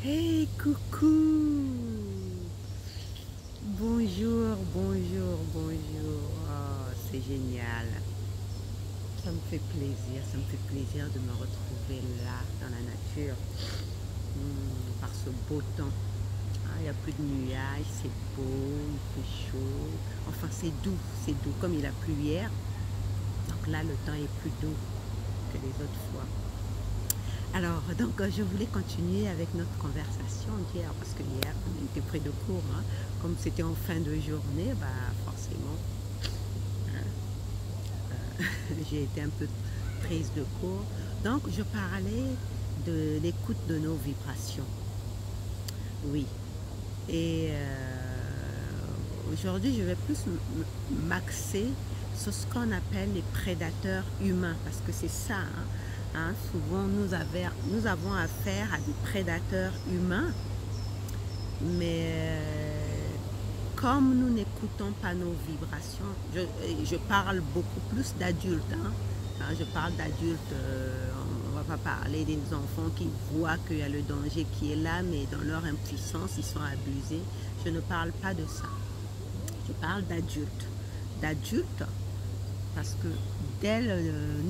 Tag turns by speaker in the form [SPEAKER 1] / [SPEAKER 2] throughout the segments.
[SPEAKER 1] Hey, coucou! Bonjour, bonjour, bonjour. Oh, c'est génial. Ça me fait plaisir de me retrouver là, dans la nature, par ce beau temps. Ah, il n'y a plus de nuages, c'est beau, il fait chaud. Enfin, c'est doux, comme il a plu hier. Donc là, le temps est plus doux que les autres fois. Alors, donc, je voulais continuer avec notre conversation d'hier, parce que hier, on était pris de cours, hein. Comme c'était en fin de journée, bah, forcément, j'ai été un peu prise de cours. Donc, je parlais de l'écoute de nos vibrations. Oui. Et aujourd'hui, je vais plus m'axer sur ce qu'on appelle les prédateurs humains, parce que c'est ça, hein. Hein, souvent, nous avons affaire à des prédateurs humains, mais comme nous n'écoutons pas nos vibrations, je parle beaucoup plus d'adultes. Hein, je parle d'adultes, on ne va pas parler des enfants qui voient qu'il y a le danger qui est là, mais dans leur impuissance, ils sont abusés. Je ne parle pas de ça. Je parle d'adultes. D'adultes, parce que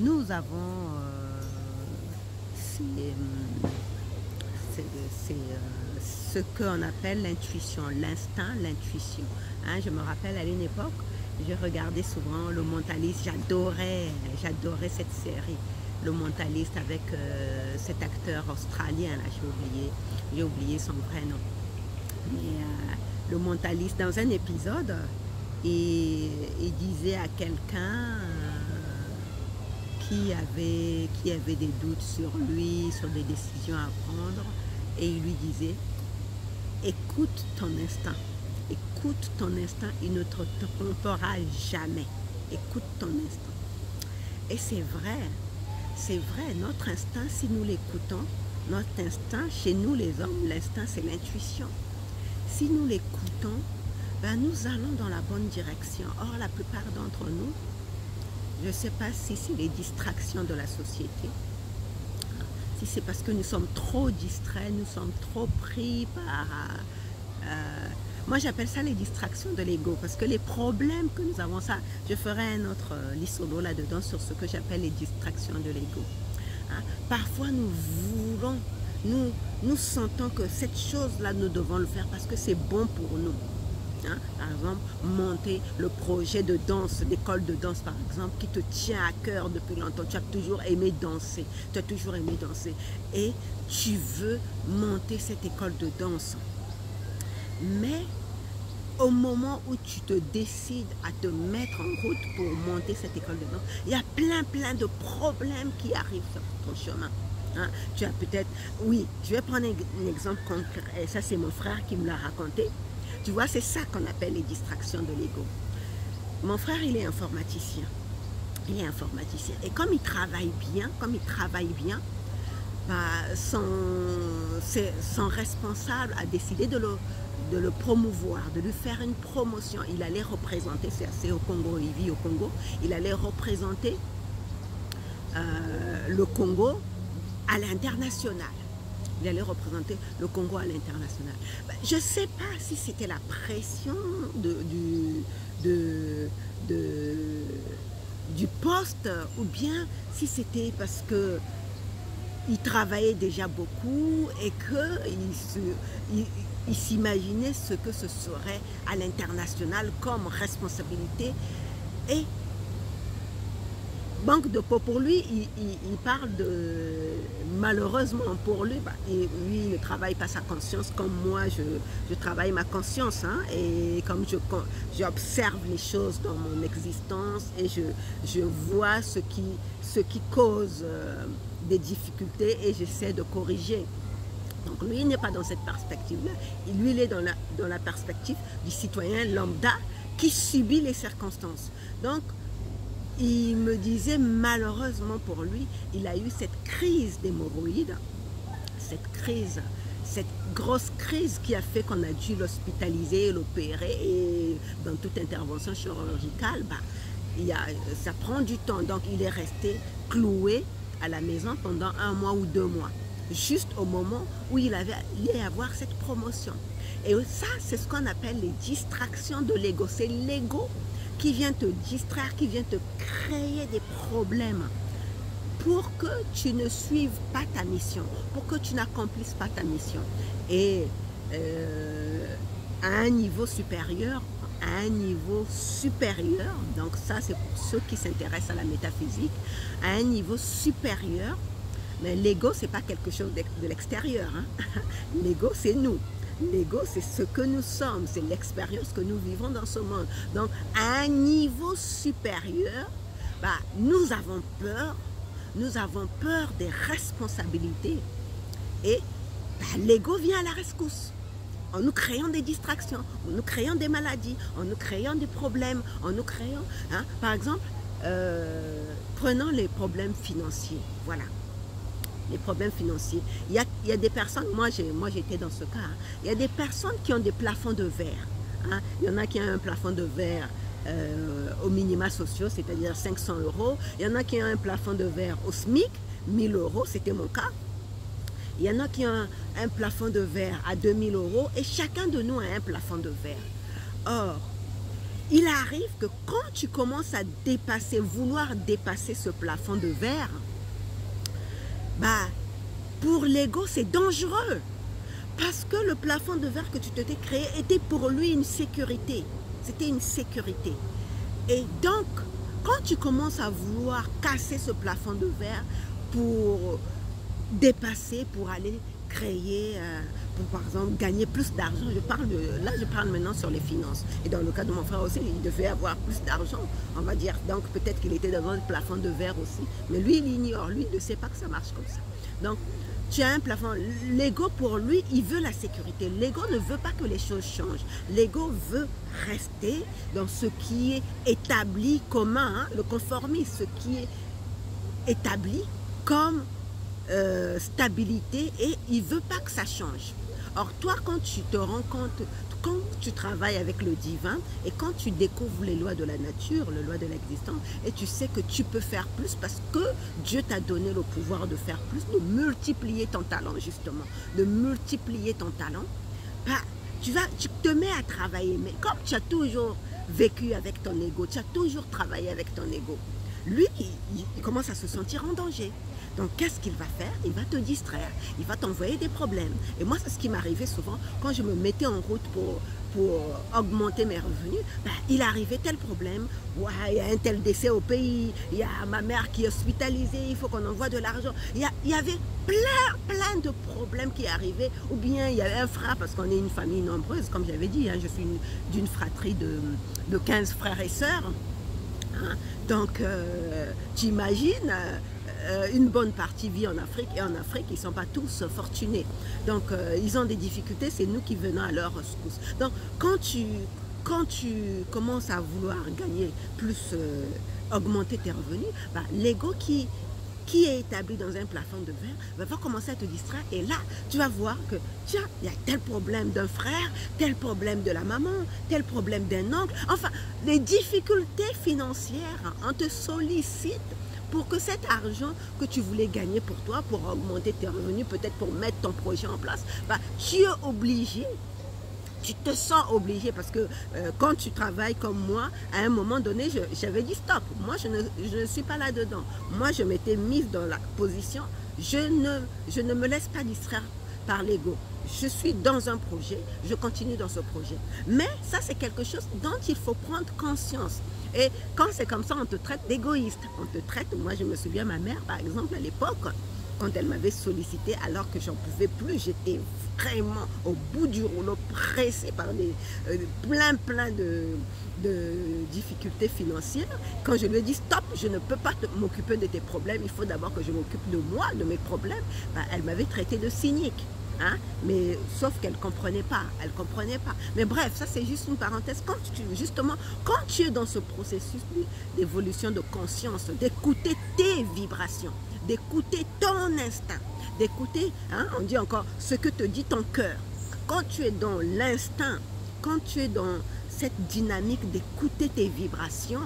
[SPEAKER 1] nous avons c'est ce qu'on appelle l'intuition, l'instinct, l'intuition. Hein, je me rappelle à une époque, je regardais souvent Le Mentaliste, j'adorais cette série, Le Mentaliste, avec cet acteur australien, là, j'ai oublié son vrai nom. Mais Le Mentaliste, dans un épisode, il disait à quelqu'un qui avait des doutes sur lui, sur des décisions à prendre, et il lui disait: écoute ton instinct, il ne te trompera jamais. Écoute ton instinct. Et c'est vrai, notre instinct, si nous l'écoutons, notre instinct, chez nous les hommes, l'instinct c'est l'intuition. Si nous l'écoutons, ben nous allons dans la bonne direction. Or, la plupart d'entre nous, je ne sais pas si c'est les distractions de la société, si c'est parce que nous sommes trop distraits, nous sommes trop pris par... moi j'appelle ça les distractions de l'ego, parce que les problèmes que nous avons, ça, je ferai un autre lisolo là-dedans sur ce que j'appelle les distractions de l'ego. Hein? Parfois nous voulons, nous sentons que cette chose-là, nous devons le faire parce que c'est bon pour nous. Hein, par exemple, monter le projet de danse, l'école de danse par exemple, qui te tient à cœur depuis longtemps. Tu as toujours aimé danser, et tu veux monter cette école de danse. Mais au moment où tu te décides à te mettre en route pour monter cette école de danse, il y a plein de problèmes qui arrivent sur ton chemin. Hein, tu as peut-être, oui, je vais prendre un exemple concret, ça c'est mon frère qui me l'a raconté. Tu vois, c'est ça qu'on appelle les distractions de l'ego. Mon frère, il est informaticien. Et comme il travaille bien, bah, son responsable a décidé de le promouvoir, de lui faire une promotion. Il allait représenter, c'est au Congo, il vit au Congo, il allait représenter le Congo à l'international. Il allait représenter le Congo à l'international. Je ne sais pas si c'était la pression du poste, ou bien si c'était parce que il travaillait déjà beaucoup et qu'il s'imaginait ce que ce serait à l'international comme responsabilité. Et manque de peau pour lui, il parle de... Malheureusement pour lui, lui, il ne travaille pas sa conscience comme moi, je travaille ma conscience. Hein, et comme j'observe les choses dans mon existence et je vois ce qui cause des difficultés et j'essaie de corriger. Donc lui, il n'est pas dans cette perspective-là. Lui, il est dans la perspective du citoyen lambda qui subit les circonstances. Donc, il me disait, malheureusement pour lui, il a eu cette crise d'hémorroïdes, cette grosse crise qui a fait qu'on a dû l'hospitaliser, l'opérer, et dans toute intervention chirurgicale, ça prend du temps. Donc il est resté cloué à la maison pendant 1 mois ou 2 mois. juste au moment où il allait avoir cette promotion. Et ça, c'est ce qu'on appelle les distractions de l'ego. C'est l'ego qui vient te distraire, qui vient te créer des problèmes pour que tu ne suives pas ta mission, pour que tu n'accomplisses pas ta mission. Et à un niveau supérieur, donc ça c'est pour ceux qui s'intéressent à la métaphysique, à un niveau supérieur, mais l'ego c'est pas quelque chose de l'extérieur, hein. L'ego c'est nous. L'ego, c'est ce que nous sommes, c'est l'expérience que nous vivons dans ce monde. Donc, à un niveau supérieur, nous avons peur des responsabilités. Et l'ego vient à la rescousse, en nous créant des distractions, en nous créant des maladies, en nous créant des problèmes, en nous créant... Hein, par exemple, prenons les problèmes financiers, voilà. Les problèmes financiers. Il y a des personnes, moi j'étais dans ce cas, hein, il y a des personnes qui ont des plafonds de verre. Hein. Il y en a qui ont un plafond de verre aux minima sociaux, c'est-à-dire 500 €. Il y en a qui ont un plafond de verre au SMIC, 1000 €, c'était mon cas. Il y en a qui ont un plafond de verre à 2000 € et chacun de nous a un plafond de verre. Or, il arrive que quand tu commences à vouloir dépasser ce plafond de verre, pour l'ego, c'est dangereux. Parce que le plafond de verre que tu t'étais créé était pour lui une sécurité. C'était une sécurité. Et donc, quand tu commences à vouloir casser ce plafond de verre pour dépasser, pour aller créer, pour par exemple gagner plus d'argent, là je parle maintenant sur les finances. Et dans le cas de mon frère aussi, il devait avoir plus d'argent, on va dire. Donc peut-être qu'il était dans un plafond de verre aussi. Mais lui, il ignore, lui, il ne sait pas que ça marche comme ça. Donc, tu as un plafond. L'ego, pour lui, il veut la sécurité. L'ego ne veut pas que les choses changent. L'ego veut rester dans ce qui est établi commun, hein, le conformisme, ce qui est établi comme stabilité, et il ne veut pas que ça change. Or, toi, quand tu te rends compte, quand tu travailles avec le divin et quand tu découvres les lois de la nature, les lois de l'existence, et tu sais que tu peux faire plus parce que Dieu t'a donné le pouvoir de faire plus, de multiplier ton talent justement, de multiplier ton talent, tu te mets à travailler. Mais comme tu as toujours vécu avec ton ego, tu as toujours travaillé avec ton ego, lui, il commence à se sentir en danger. Donc, qu'est-ce qu'il va faire? Il va te distraire, il va t'envoyer des problèmes. Et moi, c'est ce qui m'arrivait souvent quand je me mettais en route pour augmenter mes revenus. Il arrivait tel problème, ouais, il y a un tel décès au pays, il y a ma mère qui est hospitalisée, il faut qu'on envoie de l'argent. Il y avait plein de problèmes qui arrivaient. Ou bien il y avait un frère, parce qu'on est une famille nombreuse, comme j'avais dit, hein, je suis d'une fratrie de 15 frères et sœurs. Hein. Donc, tu imagines... une bonne partie vit en Afrique, et en Afrique, ils ne sont pas tous fortunés. Donc, ils ont des difficultés, c'est nous qui venons à leur rescousse. Donc, quand tu commences à vouloir gagner plus, augmenter tes revenus, l'ego qui est établi dans un plafond de verre va commencer à te distraire, et là, tu vas voir que, tiens, il y a tel problème d'un frère, tel problème de la maman, tel problème d'un oncle, enfin, les difficultés financières, on te sollicite pour que cet argent que tu voulais gagner pour toi, pour augmenter tes revenus, peut-être pour mettre ton projet en place, tu es obligé, tu te sens obligé, parce que quand tu travailles comme moi, à un moment donné, j'avais dit stop, moi je ne suis pas là-dedans. Moi je m'étais mise dans la position, je ne me laisse pas distraire par l'ego. Je suis dans un projet, je continue dans ce projet. Mais ça, c'est quelque chose dont il faut prendre conscience. Et quand c'est comme ça, on te traite d'égoïste. On te traite, moi je me souviens, ma mère, par exemple, à l'époque, quand elle m'avait sollicité alors que j'en pouvais plus, j'étais vraiment au bout du rouleau, pressée par plein de difficultés financières. Quand je lui ai dit stop, je ne peux pas m'occuper de tes problèmes, il faut d'abord que je m'occupe de moi, de mes problèmes, elle m'avait traité de cynique. Hein? Mais sauf qu'elle ne comprenait pas, Mais bref, ça c'est juste une parenthèse. Justement, quand tu es dans ce processus d'évolution de conscience, d'écouter tes vibrations, d'écouter ton instinct, d'écouter, hein, on dit encore, ce que te dit ton cœur. Quand tu es dans l'instinct, quand tu es dans cette dynamique d'écouter tes vibrations,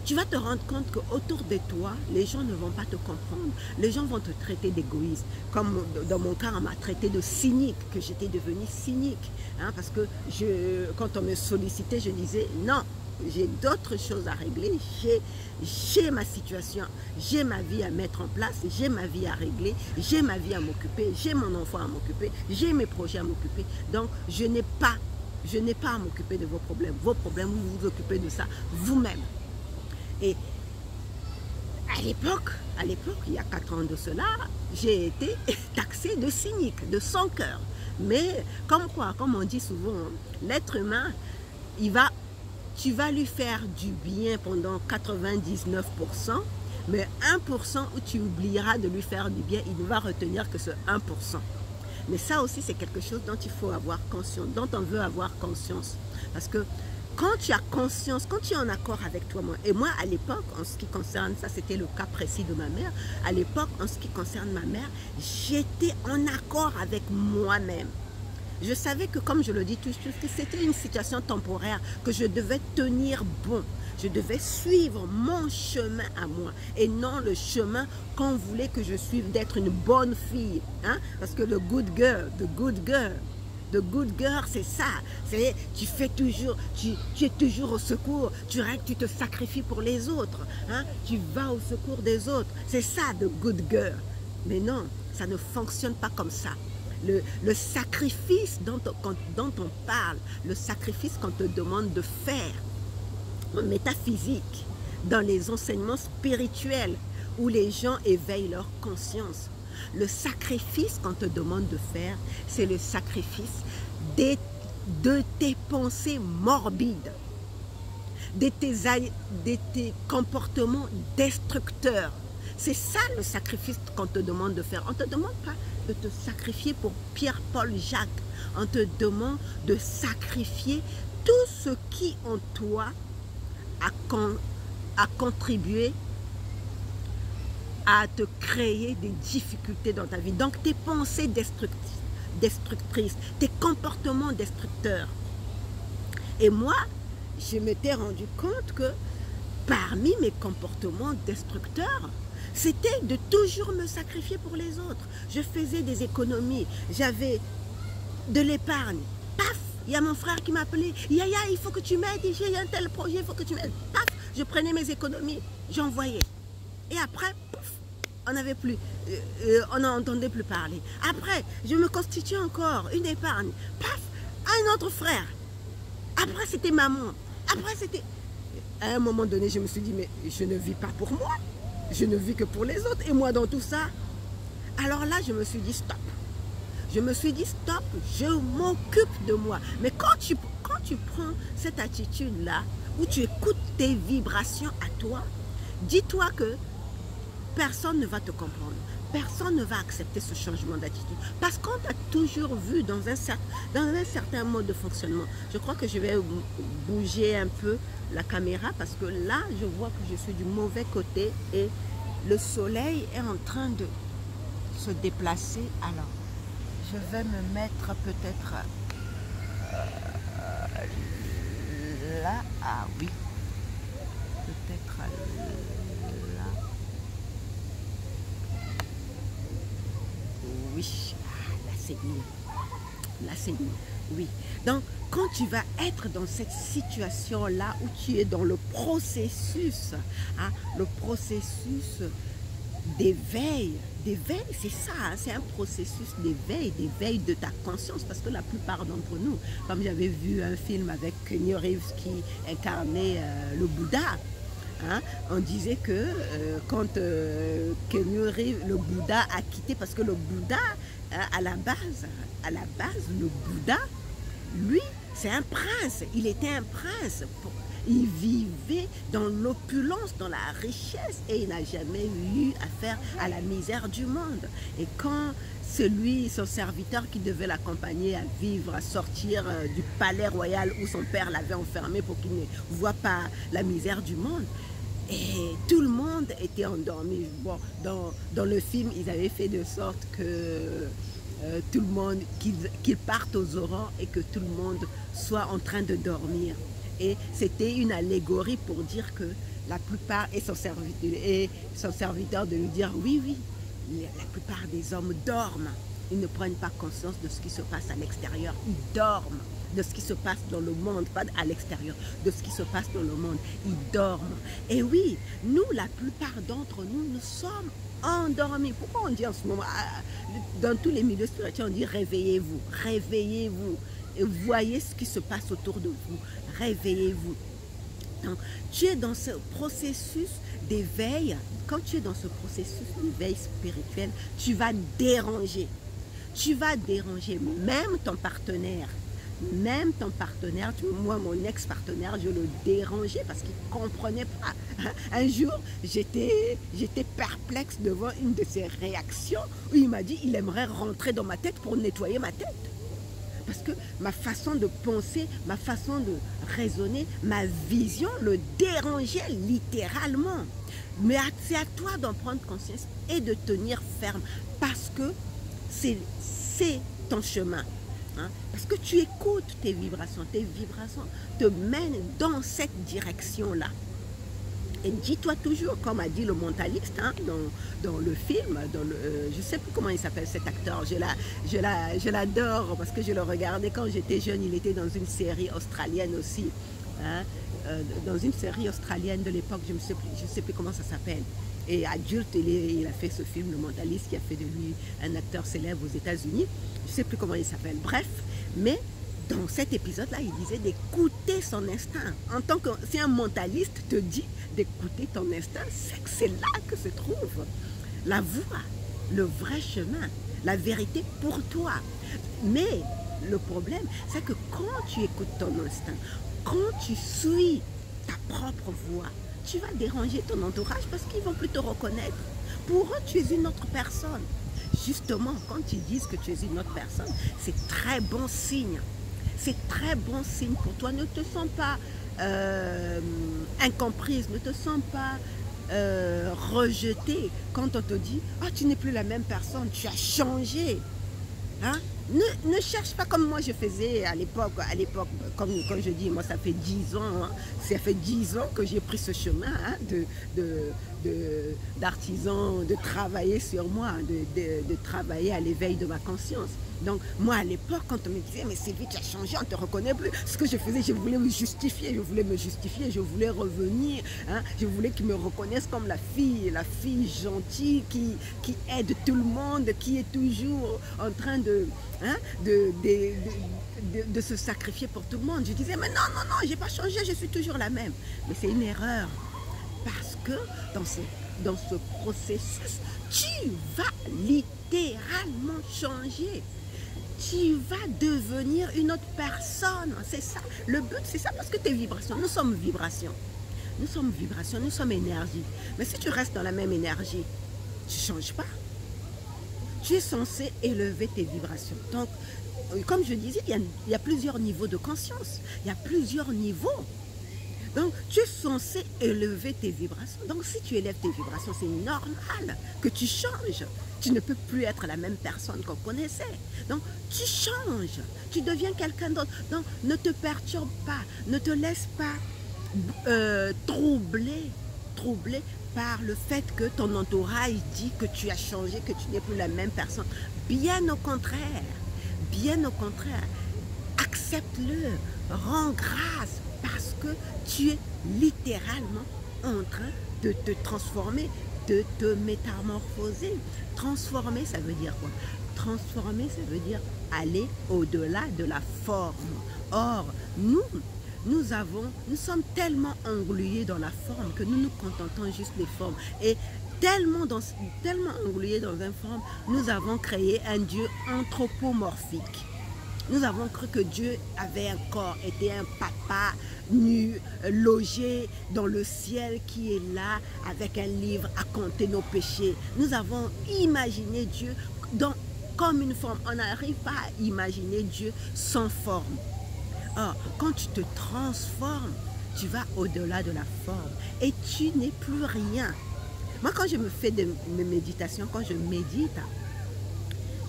[SPEAKER 1] tu vas te rendre compte qu'autour de toi, les gens ne vont pas te comprendre. Les gens vont te traiter d'égoïste. Comme dans mon cas, on m'a traité de cynique, que j'étais devenue cynique. Hein, parce que quand on me sollicitait, je disais non, j'ai d'autres choses à régler, j'ai ma situation, j'ai ma vie à mettre en place, j'ai ma vie à régler, j'ai ma vie à m'occuper, j'ai mon enfant à m'occuper, j'ai mes projets à m'occuper. Donc, je n'ai pas à m'occuper de vos problèmes. Vos problèmes, vous vous occupez de ça vous-même. Et à l'époque, il y a 4 ans de cela, j'ai été taxée de cynique, de sans cœur. Mais comme quoi, comme on dit souvent, l'être humain, tu vas lui faire du bien pendant 99%, mais 1% où tu oublieras de lui faire du bien, il ne va retenir que ce 1%. Mais ça aussi, c'est quelque chose dont il faut avoir conscience, dont on veut avoir conscience. Parce que quand tu as conscience, quand tu es en accord avec toi-même, et moi à l'époque, en ce qui concerne, ça c'était le cas précis de ma mère, à l'époque, en ce qui concerne ma mère, j'étais en accord avec moi-même. Je savais que, comme je le dis toujours, que c'était une situation temporaire, que je devais tenir bon. Je devais suivre mon chemin à moi et non le chemin qu'on voulait que je suive, d'être une bonne fille. Hein? Parce que le good girl, the good girl, c'est ça. Tu es toujours au secours, tu te sacrifies pour les autres. Hein? Tu vas au secours des autres. C'est ça, the good girl. Mais non, ça ne fonctionne pas comme ça. Le sacrifice dont on parle, le sacrifice qu'on te demande de faire, en métaphysique, dans les enseignements spirituels, où les gens éveillent leur conscience. Le sacrifice qu'on te demande de faire, c'est le sacrifice de tes pensées morbides, de tes comportements destructeurs. C'est ça le sacrifice qu'on te demande de faire. On ne te demande pas de te sacrifier pour Pierre-Paul Jacques. On te demande de sacrifier tout ce qui en toi a contribué à te créer des difficultés dans ta vie. Donc tes pensées destructrices, tes comportements destructeurs. Et moi, je m'étais rendu compte que parmi mes comportements destructeurs, c'était de toujours me sacrifier pour les autres. Je faisais des économies, j'avais de l'épargne. Paf, il y a mon frère qui m'appelait. Yaya, il faut que tu m'aides, j'ai un tel projet, il faut que tu m'aides. Paf, je prenais mes économies, j'envoyais. Et après, pouf, on n'avait plus, on n'entendait plus parler. Après, je me constituais encore une épargne. Paf, un autre frère. Après, c'était maman. Après, c'était... À un moment donné, je me suis dit, mais je ne vis pas pour moi. Je ne vis que pour les autres. Et moi, dans tout ça. Alors là, je me suis dit, stop. Je me suis dit, stop, je m'occupe de moi. Mais quand tu prends cette attitude-là, où tu écoutes tes vibrations à toi, dis-toi que personne ne va te comprendre. Personne ne va accepter ce changement d'attitude. Parce qu'on t'a toujours vu dans un certain mode de fonctionnement. Je crois que je vais bouger un peu la caméra parce que là, je vois que je suis du mauvais côté et le soleil est en train de se déplacer. Alors, je vais me mettre peut-être là. Ah oui. Peut-être là. Oui, là c'est mieux. Là c'est mieux. Oui. Donc, quand tu vas être dans cette situation-là où tu es dans le processus, hein, le processus d'éveil, c'est ça, hein, c'est un processus d'éveil de ta conscience, parce que la plupart d'entre nous, comme j'avais vu un film avec Keanu Reeves qui incarnait le Bouddha, hein, on disait que quand Keanu Reeves, le Bouddha a quitté, parce que le Bouddha, hein, à la base, le Bouddha, lui, c'est un prince, il était un prince. Il vivait dans l'opulence, dans la richesse et il n'a jamais eu affaire à la misère du monde. Et quand son serviteur qui devait l'accompagner à vivre, à sortir du palais royal où son père l'avait enfermé pour qu'il ne voit pas la misère du monde, et tout le monde était endormi. Bon, dans le film, ils avaient fait de sorte que tout le monde, qu'ils partent aux aurores et que tout le monde soit en train de dormir. Et c'était une allégorie pour dire que la plupart, et son serviteur de lui dire, oui, oui, la plupart des hommes dorment. Ils ne prennent pas conscience de ce qui se passe à l'extérieur. Ils dorment de ce qui se passe dans le monde, pas à l'extérieur, de ce qui se passe dans le monde. Ils dorment. Et oui, nous, la plupart d'entre nous, nous sommes endormis. Pourquoi on dit en ce moment, dans tous les milieux spirituels, on dit réveillez-vous, réveillez-vous. Et voyez ce qui se passe autour de vous. Réveillez-vous. Donc, tu es dans ce processus d'éveil. Quand tu es dans ce processus d'éveil spirituel, tu vas déranger. Tu vas déranger même ton partenaire. Même ton partenaire, moi, mon ex-partenaire, je le dérangeais parce qu'il ne comprenait pas. Un jour, j'étais perplexe devant une de ses réactions où il m'a dit qu'il aimerait rentrer dans ma tête pour nettoyer ma tête. Parce que ma façon de penser, ma façon de raisonner, ma vision le dérangeait littéralement. Mais c'est à toi d'en prendre conscience et de tenir ferme parce que c'est ton chemin. Hein? Parce que tu écoutes tes vibrations te mènent dans cette direction-là. Et dis-toi toujours, comme a dit le mentaliste hein, dans le film, je ne sais plus comment il s'appelle cet acteur, je l'adore parce que je le regardais quand j'étais jeune, il était dans une série australienne aussi. Hein, dans une série australienne de l'époque, je ne sais plus comment ça s'appelle. Et adulte, il a fait ce film, Le Mentaliste, qui a fait de lui un acteur célèbre aux États-Unis. Je ne sais plus comment il s'appelle. Bref, mais dans cet épisode-là, il disait d'écouter son instinct. En tant que si un mentaliste te dit d'écouter ton instinct, c'est que c'est là que se trouve la voie, le vrai chemin, la vérité pour toi. Mais le problème, c'est que quand tu écoutes ton instinct, quand tu suis ta propre voie, tu vas déranger ton entourage parce qu'ils ne vont plus te reconnaître. Pour eux, tu es une autre personne. Justement, quand ils disent que tu es une autre personne, c'est très bon signe. C'est très bon signe pour toi. Ne te sens pas incomprise, ne te sens pas rejetée quand on te dit « Ah, tu n'es plus la même personne, tu as changé. » Hein? Ne cherche pas comme moi je faisais à l'époque, comme je dis, moi ça fait 10 ans, hein, ça fait 10 ans que j'ai pris ce chemin hein, d'artisan, de travailler sur moi, de travailler à l'éveil de ma conscience. Donc moi à l'époque, quand on me disait, mais Sylvie, tu as changé, on ne te reconnaît plus. Ce que je faisais, je voulais me justifier, je voulais revenir, hein, je voulais qu'ils me reconnaissent comme la fille gentille qui aide tout le monde, qui est toujours en train de se sacrifier pour tout le monde. Je disais, mais non, je n'ai pas changé, je suis toujours la même. Mais c'est une erreur. Parce que dans ce processus, tu vas littéralement changer. Tu vas devenir une autre personne. C'est ça. Le but, c'est ça, parce que tes vibrations, nous sommes vibrations. Nous sommes vibrations, nous sommes énergie. Mais si tu restes dans la même énergie, tu ne changes pas. Tu es censé élever tes vibrations. Donc, comme je disais, il y a plusieurs niveaux de conscience. Il y a plusieurs niveaux. Donc, tu es censé élever tes vibrations. Donc, si tu élèves tes vibrations, c'est normal que tu changes. Tu ne peux plus être la même personne qu'on connaissait. Donc, tu changes. Tu deviens quelqu'un d'autre. Donc, ne te perturbe pas. Ne te laisse pas troubler par le fait que ton entourage dit que tu as changé, que tu n'es plus la même personne. Bien au contraire. Bien au contraire. Accepte-le. Rends grâce. Parce que tu es littéralement en train de te transformer, de te métamorphoser. Transformer, ça veut dire quoi? Transformer, ça veut dire aller au-delà de la forme. Or, nous sommes tellement englués dans la forme que nous nous contentons juste des formes. Et tellement englués dans une forme, nous avons créé un Dieu anthropomorphique. Nous avons cru que Dieu avait un corps, était un papa nu, logé dans le ciel qui est là avec un livre à compter nos péchés. Nous avons imaginé Dieu comme une forme. On n'arrive pas à imaginer Dieu sans forme. Or, quand tu te transformes, tu vas au-delà de la forme et tu n'es plus rien. Moi, quand je me fais mes méditations, quand je médite,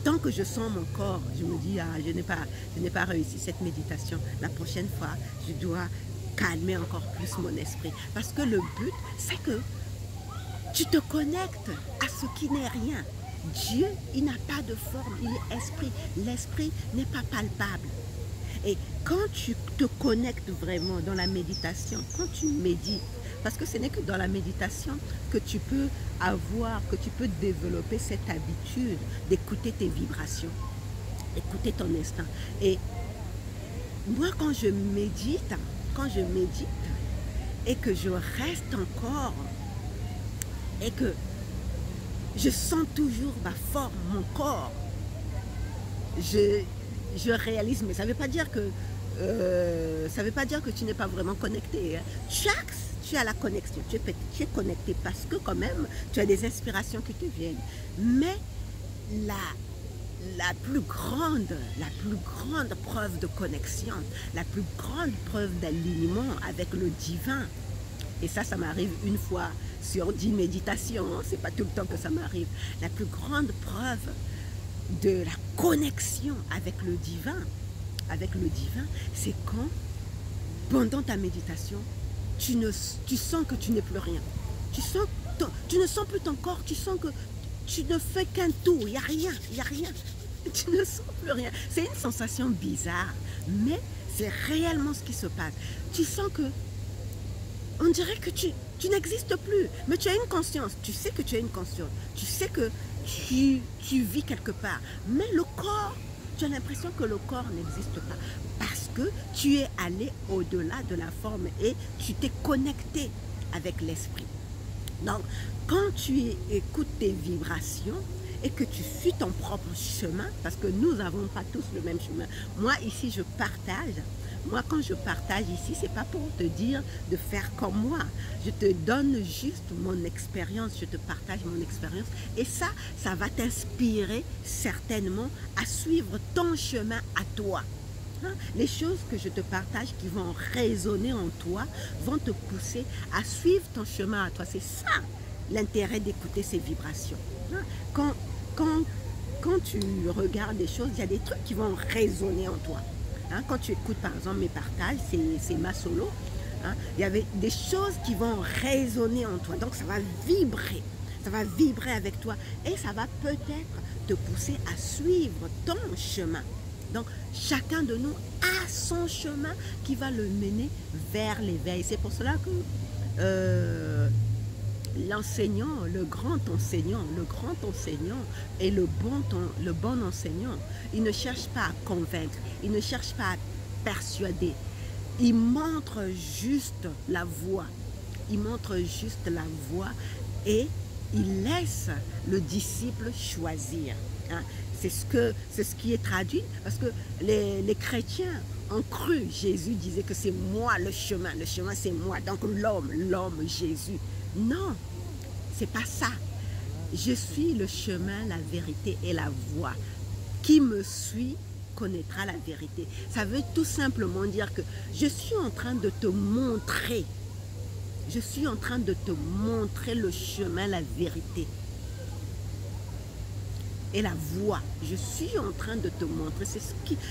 [SPEAKER 1] tant que je sens mon corps, je me dis, ah, je n'ai pas réussi cette méditation. La prochaine fois, je dois calmer encore plus mon esprit. Parce que le but, c'est que tu te connectes à ce qui n'est rien. Dieu, il n'a pas de forme, il est esprit. L'esprit n'est pas palpable. Et quand tu te connectes vraiment dans la méditation, quand tu médites, parce que ce n'est que dans la méditation que tu peux développer cette habitude d'écouter tes vibrations, d'écouter ton instinct. Et moi, quand je médite et que je reste encore et que je sens toujours ma forme, mon corps, je réalise, mais ça ne veut pas dire que tu n'es pas vraiment connecté. Hein. Tu as la connexion, tu es connecté parce que quand même, tu as des inspirations qui te viennent. Mais la plus grande preuve de connexion, la plus grande preuve d'alignement avec le divin, et ça m'arrive une fois sur 10 méditations, hein, c'est pas tout le temps que ça m'arrive. La plus grande preuve de la connexion avec le divin, c'est quand, pendant ta méditation, tu sens que tu n'es plus rien. Tu ne sens plus ton corps, tu sens que tu ne fais qu'un tout, il n'y a rien. Tu ne sens plus rien. C'est une sensation bizarre, mais c'est réellement ce qui se passe. Tu sens que, on dirait que tu n'existes plus, mais tu as une conscience. Tu sais que tu as une conscience. Tu sais que tu vis quelque part. Mais le corps, tu as l'impression que le corps n'existe pas. Parce que tu es allé au-delà de la forme et tu t'es connecté avec l'esprit. Donc, quand tu écoutes tes vibrations et que tu suis ton propre chemin, parce que nous n'avons pas tous le même chemin. Moi, ici, je partage. Moi, quand je partage ici, ce n'est pas pour te dire de faire comme moi. Je te donne juste mon expérience, je te partage mon expérience. Et ça va t'inspirer certainement à suivre ton chemin à toi. Hein? Les choses que je te partage qui vont résonner en toi vont te pousser à suivre ton chemin à toi. C'est ça l'intérêt d'écouter ces vibrations. Hein? Quand tu regardes des choses, il y a des trucs qui vont résonner en toi. Hein? Quand tu écoutes par exemple mes partages, c'est ma solo, hein? Il y avait des choses qui vont résonner en toi. Donc ça va vibrer avec toi et ça va peut-être te pousser à suivre ton chemin. Donc, chacun de nous a son chemin qui va le mener vers l'éveil. C'est pour cela que l'enseignant, le grand enseignant et le bon enseignant, il ne cherche pas à convaincre, il ne cherche pas à persuader. Il montre juste la voie. Il montre juste la voie et il laisse le disciple choisir. Hein. C'est ce qui est traduit, parce que les chrétiens ont cru, Jésus disait que c'est moi le chemin c'est moi, donc l'homme Jésus. Non, c'est pas ça. Je suis le chemin, la vérité et la voie. Qui me suit connaîtra la vérité. Ça veut tout simplement dire que je suis en train de te montrer, le chemin, la vérité et la voie. Je suis en train de te montrer.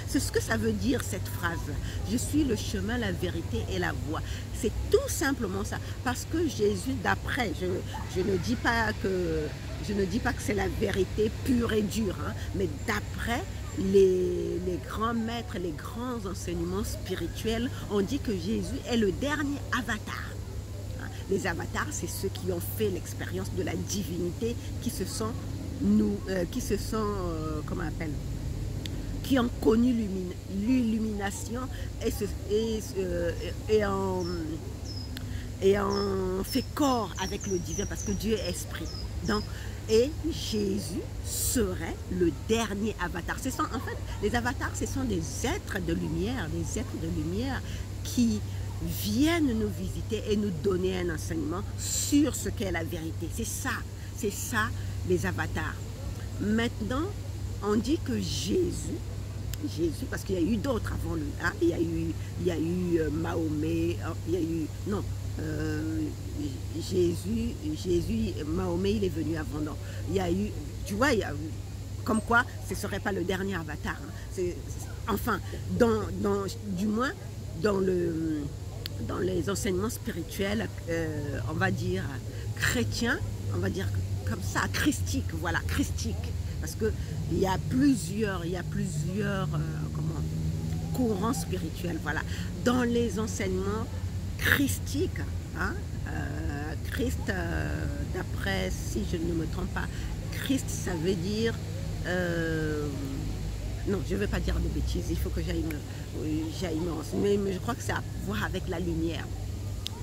[SPEAKER 1] C'est ce que ça veut dire cette phrase-là. Je suis le chemin, la vérité et la voie. C'est tout simplement ça. Parce que Jésus, d'après, je ne dis pas que c'est la vérité pure et dure, hein, mais d'après les grands maîtres, les grands enseignements spirituels, on dit que Jésus est le dernier avatar. Les avatars, c'est ceux qui ont fait l'expérience de la divinité, qui ont connu l'illumination et ont fait corps avec le divin, parce que Dieu est esprit. Donc, et Jésus serait le dernier avatar. En fait, les avatars, ce sont des êtres de lumière, qui viennent nous visiter et nous donner un enseignement sur ce qu'est la vérité. C'est ça les avatars. Maintenant, on dit que Jésus, parce qu'il y a eu d'autres avant lui, hein, il y a eu Mahomet, il y a eu, non, Jésus, Mahomet, il est venu avant. Non. Il y a eu, tu vois, comme quoi, ce ne serait pas le dernier avatar. Hein. Enfin, du moins, dans dans les enseignements spirituels, on va dire chrétiens, on va dire comme ça, christique, voilà, christique. Parce qu'il y a plusieurs, comment, courants spirituels, voilà. Dans les enseignements christiques, hein, Christ, d'après, si je ne me trompe pas, Christ, ça veut dire... non, je ne vais pas dire de bêtises, il faut que j'aille me renseigner, mais je crois que ça a à voir avec la lumière.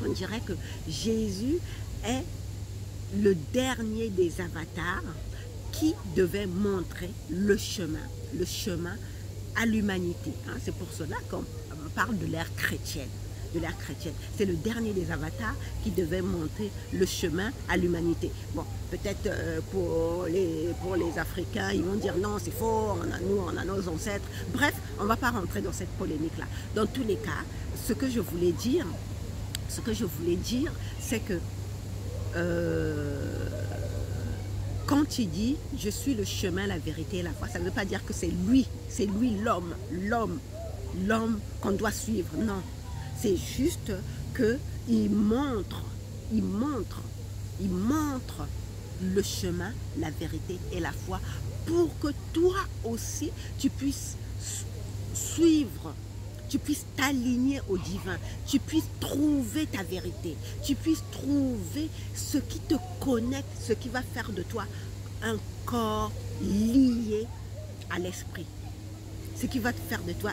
[SPEAKER 1] On dirait que Jésus est le dernier des avatars qui devait montrer le chemin à l'humanité. Hein. C'est pour cela qu'on parle de l'ère chrétienne. C'est le dernier des avatars qui devait montrer le chemin à l'humanité. Bon, peut-être pour les Africains, ils vont dire non, c'est faux, on a nos ancêtres. Bref, on ne va pas rentrer dans cette polémique-là. Dans tous les cas, ce que je voulais dire, c'est que quand il dit « je suis le chemin, la vérité et la foi », ça ne veut pas dire que c'est lui l'homme qu'on doit suivre, non. C'est juste qu'il montre le chemin, la vérité et la foi pour que toi aussi tu puisses suivre, tu puisses t'aligner au divin, tu puisses trouver ta vérité, tu puisses trouver ce qui te connecte, ce qui va faire de toi un corps lié à l'esprit, ce qui va te faire de toi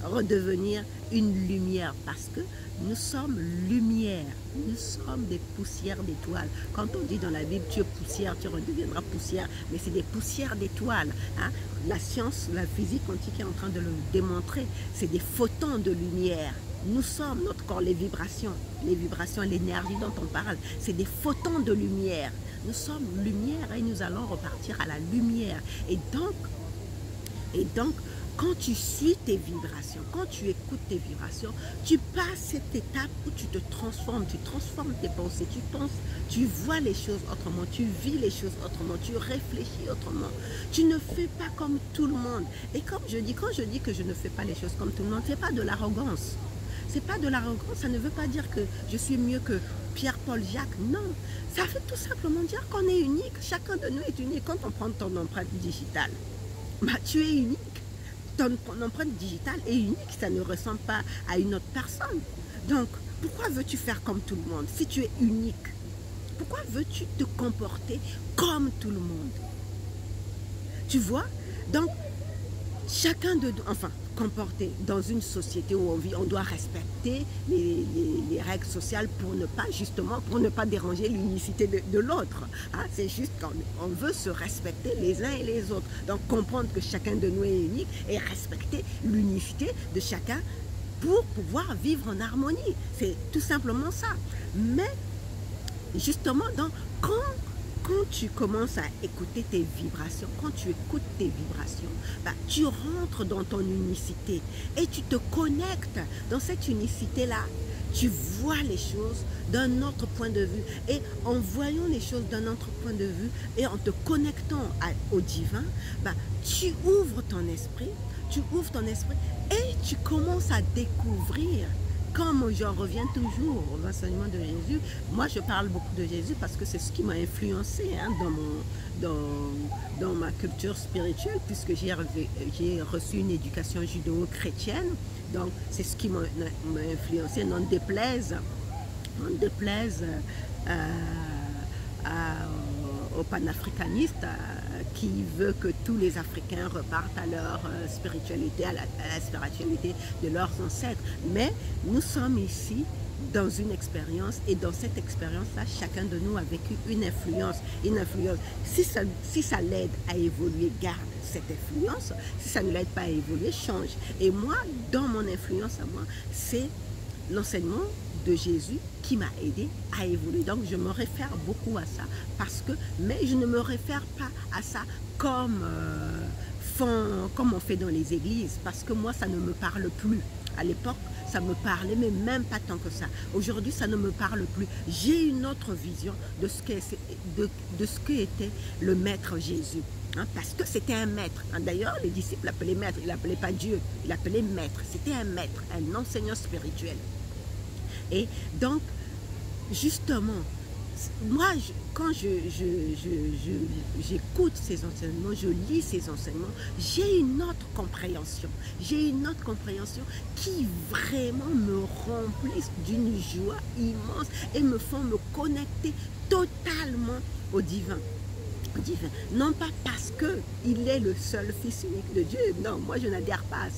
[SPEAKER 1] redevenir une lumière, parce que nous sommes lumière, nous sommes des poussières d'étoiles. Quand on dit dans la Bible tu es poussière, tu redeviendras poussière, mais c'est des poussières d'étoiles, hein. La science, la physique quantique est en train de le démontrer, c'est des photons de lumière. Nous sommes, notre corps, les vibrations, l'énergie dont on parle, c'est des photons de lumière. Nous sommes lumière et nous allons repartir à la lumière. Et donc, quand tu suis tes vibrations, quand tu écoutes tes vibrations, tu passes cette étape où tu te transformes, tu transformes tes pensées, tu penses, tu vois les choses autrement, tu vis les choses autrement, tu réfléchis autrement. Tu ne fais pas comme tout le monde. Et comme je dis, quand je dis que je ne fais pas les choses comme tout le monde, ce n'est pas de l'arrogance. C'est pas de l'arrogance, ça ne veut pas dire que je suis mieux que Pierre, Paul, Jacques, non. Ça veut tout simplement dire qu'on est unique, chacun de nous est unique. Quand on prend ton empreinte digitale, bah, tu es unique. Ton empreinte digitale est unique, ça ne ressemble pas à une autre personne. Donc, pourquoi veux-tu faire comme tout le monde si tu es unique? Pourquoi veux-tu te comporter comme tout le monde? Tu vois? Donc, chacun de nous, enfin, comporter dans une société où on vit, on doit respecter les règles sociales pour ne pas déranger l'unicité de l'autre. Hein? C'est juste qu'on veut se respecter les uns et les autres. Donc comprendre que chacun de nous est unique et respecter l'unicité de chacun pour pouvoir vivre en harmonie. C'est tout simplement ça. Mais justement, quand tu commences à écouter tes vibrations, quand tu écoutes tes vibrations, bah, tu rentres dans ton unicité et tu te connectes dans cette unicité-là. Tu vois les choses d'un autre point de vue. Et en voyant les choses d'un autre point de vue et en te connectant au divin, bah, tu ouvres ton esprit et tu commences à découvrir. Comme j'en reviens toujours aux enseignements de Jésus, moi je parle beaucoup de Jésus parce que c'est ce qui m'a influencé, hein, dans ma culture spirituelle, puisque j'ai reçu une éducation judéo-chrétienne. Donc c'est ce qui m'a influencé, non déplaise aux panafricanistes qui veut que tous les Africains repartent à leur spiritualité, à la spiritualité de leurs ancêtres. Mais nous sommes ici dans une expérience, et dans cette expérience-là, chacun de nous a vécu une influence. Si ça l'aide à évoluer, garde cette influence. Si ça ne l'aide pas à évoluer, change. Et moi, dans mon influence à moi, c'est l'enseignement de Jésus qui m'a aidé à évoluer. Donc je me réfère beaucoup à ça, mais je ne me réfère pas à ça comme on fait dans les églises, parce que moi ça ne me parle plus. À l'époque ça me parlait, mais même pas tant que ça. Aujourd'hui ça ne me parle plus. J'ai une autre vision de ce qu'était le maître Jésus. Hein, parce que c'était un maître. Hein, d'ailleurs, les disciples l'appelaient maître. Il l'appelait pas Dieu, il l'appelait maître. C'était un maître, un enseignant spirituel. Et donc, justement, moi, quand j'écoute ces enseignements, je lis ces enseignements, j'ai une autre compréhension. J'ai une autre compréhension qui vraiment me remplissent d'une joie immense et me font me connecter totalement au divin. Non pas parce qu'il est le seul Fils unique de Dieu. Non, moi je n'adhère pas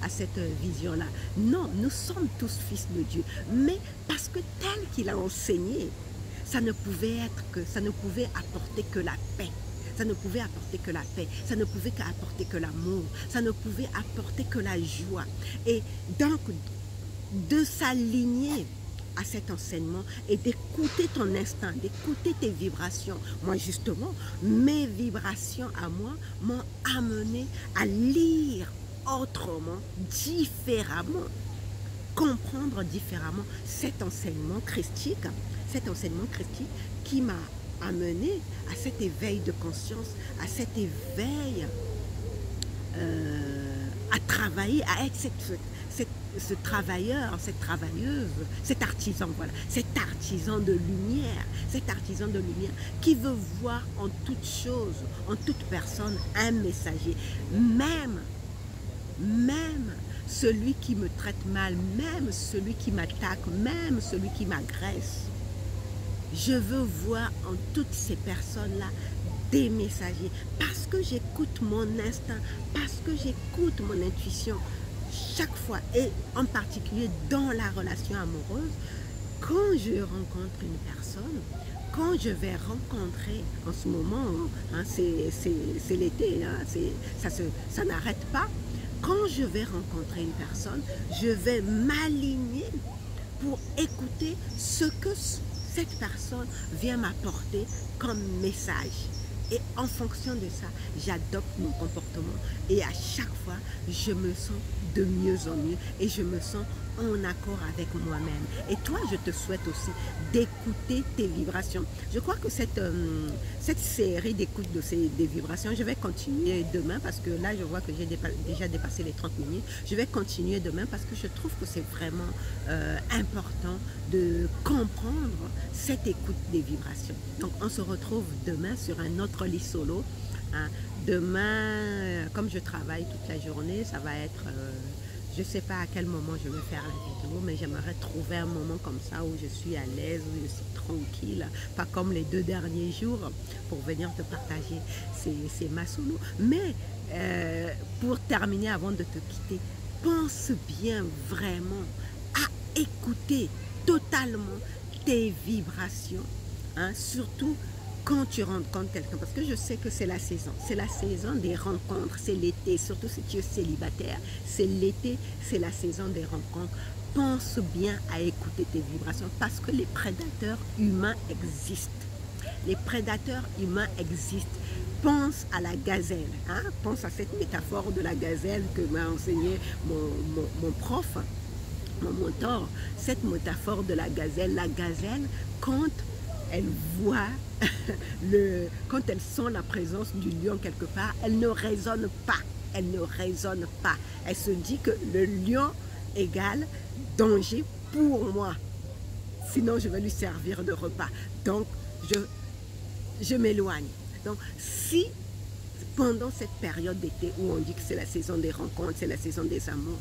[SPEAKER 1] à cette vision-là. Non, nous sommes tous fils de Dieu. Mais parce que tel qu'il a enseigné, ça ne pouvait apporter que la paix. Ça ne pouvait apporter que la paix. Ça ne pouvait apporter que l'amour. Ça ne pouvait apporter que la joie. Et donc, de s'aligner à cet enseignement et d'écouter ton instinct, d'écouter tes vibrations. Moi, justement, mes vibrations à moi m'ont amené à lire autrement, différemment, comprendre différemment cet enseignement christique qui m'a amené à cet éveil de conscience, à cet éveil à travailler, à être ce travailleur, cette travailleuse, cet artisan, voilà, cet artisan de lumière qui veut voir en toute chose, en toute personne, un messager. Même celui qui me traite mal, même celui qui m'attaque, même celui qui m'agresse. Je veux voir en toutes ces personnes-là des messagers, parce que j'écoute mon instinct, parce que j'écoute mon intuition chaque fois, et en particulier dans la relation amoureuse. Quand je rencontre une personne, quand je vais rencontrer, en ce moment, hein, c'est l'été, hein, ça n'arrête pas. Quand je vais rencontrer une personne, je vais m'aligner pour écouter ce que cette personne vient m'apporter comme message. Et en fonction de ça, j'adopte mon comportement. Et à chaque fois, je me sens de mieux en mieux. Et je me sens en accord avec moi-même. Et toi, je te souhaite aussi d'écouter tes vibrations. Je crois que cette série d'écoute des vibrations, je vais continuer demain parce que là, je vois que j'ai déjà dépassé les 30 minutes. Je vais continuer demain parce que je trouve que c'est vraiment important de comprendre cette écoute des vibrations. Donc, on se retrouve demain sur un autre lit solo. Hein. Demain, comme je travaille toute la journée, ça va être... je ne sais pas à quel moment je vais faire la vidéo, mais j'aimerais trouver un moment comme ça où je suis à l'aise, où je suis tranquille, pas comme les 2 derniers jours pour venir te partager ma solo. Mais pour terminer, avant de te quitter, pense bien vraiment à écouter totalement tes vibrations, hein, surtout quand tu rencontres quelqu'un, parce que je sais que c'est la saison des rencontres, c'est l'été, surtout si tu es célibataire, c'est l'été, c'est la saison des rencontres. Pense bien à écouter tes vibrations parce que les prédateurs humains existent. Les prédateurs humains existent. Pense à la gazelle, hein? Pense à cette métaphore de la gazelle que m'a enseigné mon prof, mon mentor, cette métaphore de la gazelle, quand elle voit, quand elle sent la présence du lion quelque part, elle ne raisonne pas, elle se dit que le lion égale danger pour moi, sinon je vais lui servir de repas, donc je m'éloigne. Donc si pendant cette période d'été où on dit que c'est la saison des rencontres, c'est la saison des amours,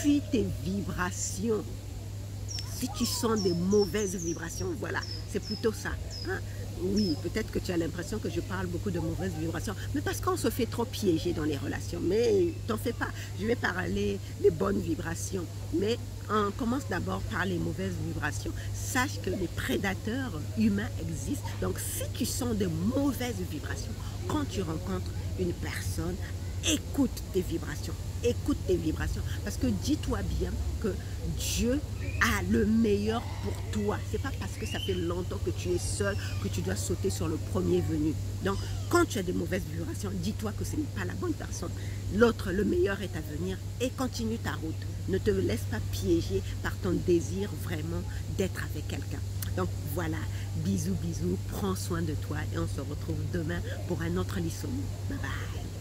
[SPEAKER 1] si tes vibrations, si tu sens des mauvaises vibrations, voilà, c'est plutôt ça. Hein? Oui, peut-être que tu as l'impression que je parle beaucoup de mauvaises vibrations, mais parce qu'on se fait trop piéger dans les relations. Mais t'en fais pas, je vais parler des bonnes vibrations. Mais on commence d'abord par les mauvaises vibrations. Sache que les prédateurs humains existent. Donc si tu sens de mauvaises vibrations, quand tu rencontres une personne, écoute tes vibrations. Écoute tes vibrations. Parce que dis-toi bien que Dieu a le meilleur pour toi. Ce n'est pas parce que ça fait longtemps que tu es seul que tu dois sauter sur le premier venu. Donc, quand tu as des mauvaises vibrations, dis-toi que ce n'est pas la bonne personne. L'autre, le meilleur est à venir et continue ta route. Ne te laisse pas piéger par ton désir vraiment d'être avec quelqu'un. Donc voilà, bisous, bisous, prends soin de toi et on se retrouve demain pour un autre leçon. Bye bye.